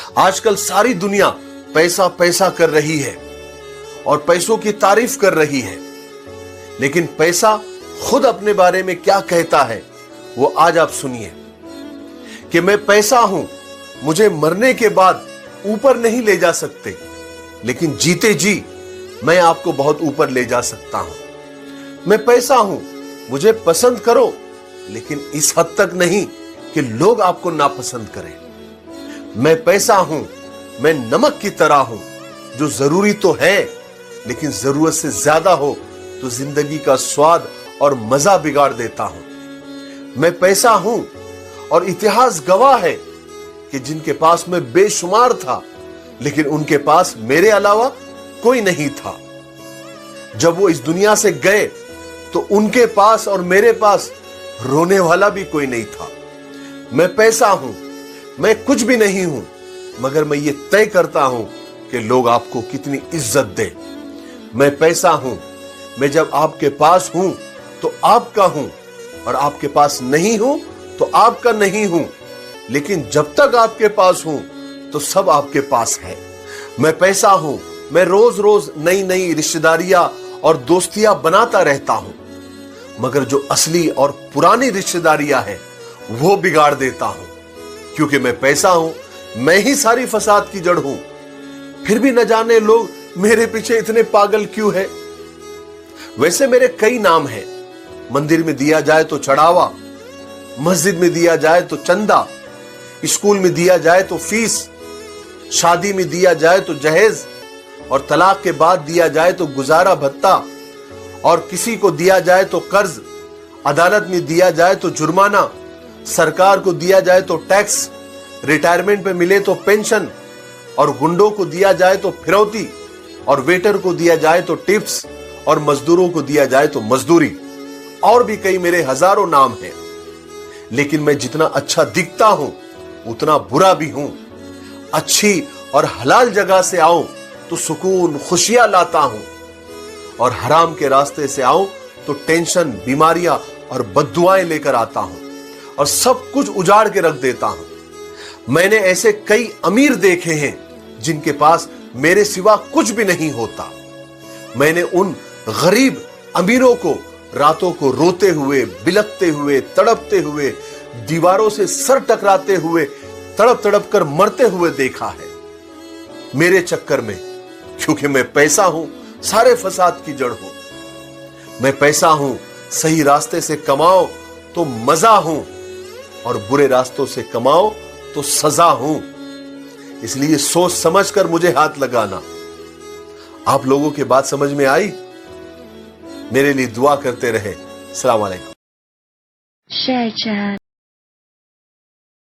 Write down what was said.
आजकल सारी दुनिया पैसा पैसा कर रही है और पैसों की तारीफ कर रही है, लेकिन पैसा खुद अपने बारे में क्या कहता है वो आज आप सुनिए कि मैं पैसा हूं, मुझे मरने के बाद ऊपर नहीं ले जा सकते, लेकिन जीते जी मैं आपको बहुत ऊपर ले जा सकता हूं। मैं पैसा हूं, मुझे पसंद करो, लेकिन इस हद तक नहीं कि लोग आपको नापसंद करें। मैं पैसा हूं, मैं नमक की तरह हूं, जो जरूरी तो है लेकिन जरूरत से ज्यादा हो तो जिंदगी का स्वाद और मजा बिगाड़ देता हूं। मैं पैसा हूं और इतिहास गवाह है कि जिनके पास मैं बेशुमार था, लेकिन उनके पास मेरे अलावा कोई नहीं था। जब वो इस दुनिया से गए तो उनके पास और मेरे पास रोने वाला भी कोई नहीं था। मैं पैसा हूं, मैं कुछ भी नहीं हूं, मगर मैं ये तय करता हूं कि लोग आपको कितनी इज्जत दें। मैं पैसा हूं, मैं जब आपके पास हूं तो आपका हूं, और आपके पास नहीं हूं तो आपका नहीं हूं, लेकिन जब तक आपके पास हूं तो सब आपके पास है। मैं पैसा हूं, मैं रोज रोज नई नई रिश्तेदारियां और दोस्तियां बनाता रहता हूं, मगर जो असली और पुरानी रिश्तेदारियां हैं वो बिगाड़ देता हूं, क्योंकि मैं पैसा हूं, मैं ही सारी फसाद की जड़ हूं। फिर भी न जाने लोग मेरे पीछे इतने पागल क्यों है। वैसे मेरे कई नाम हैं। मंदिर में दिया जाए तो चढ़ावा, मस्जिद में दिया जाए तो चंदा, स्कूल में दिया जाए तो फीस, शादी में दिया जाए तो जहेज, और तलाक के बाद दिया जाए तो गुजारा भत्ता, और किसी को दिया जाए तो कर्ज, अदालत में दिया जाए तो जुर्माना, सरकार को दिया जाए तो टैक्स, रिटायरमेंट पे मिले तो पेंशन, और गुंडों को दिया जाए तो फिरौती, और वेटर को दिया जाए तो टिप्स, और मजदूरों को दिया जाए तो मजदूरी। और भी कई मेरे हजारों नाम हैं, लेकिन मैं जितना अच्छा दिखता हूं उतना बुरा भी हूं। अच्छी और हलाल जगह से आऊं तो सुकून खुशियां लाता हूं, और हराम के रास्ते से आऊं तो टेंशन, बीमारियां और बद्दुआएं लेकर आता हूं, और सब कुछ उजाड़ के रख देता हूं। मैंने ऐसे कई अमीर देखे हैं जिनके पास मेरे सिवा कुछ भी नहीं होता। मैंने उन गरीब अमीरों को रातों को रोते हुए, बिलखते हुए, तड़पते हुए, दीवारों से सर टकराते हुए, तड़प तड़प कर मरते हुए देखा है मेरे चक्कर में, क्योंकि मैं पैसा हूं, सारे फसाद की जड़ हूं। मैं पैसा हूं, सही रास्ते से कमाओ तो मजा हूं, और बुरे रास्तों से कमाओ तो सजा हूं। इसलिए सोच समझ कर मुझे हाथ लगाना। आप लोगों की बात समझ में आई? मेरे लिए दुआ करते रहे। अस्सलाम वालेकुम। Share chat.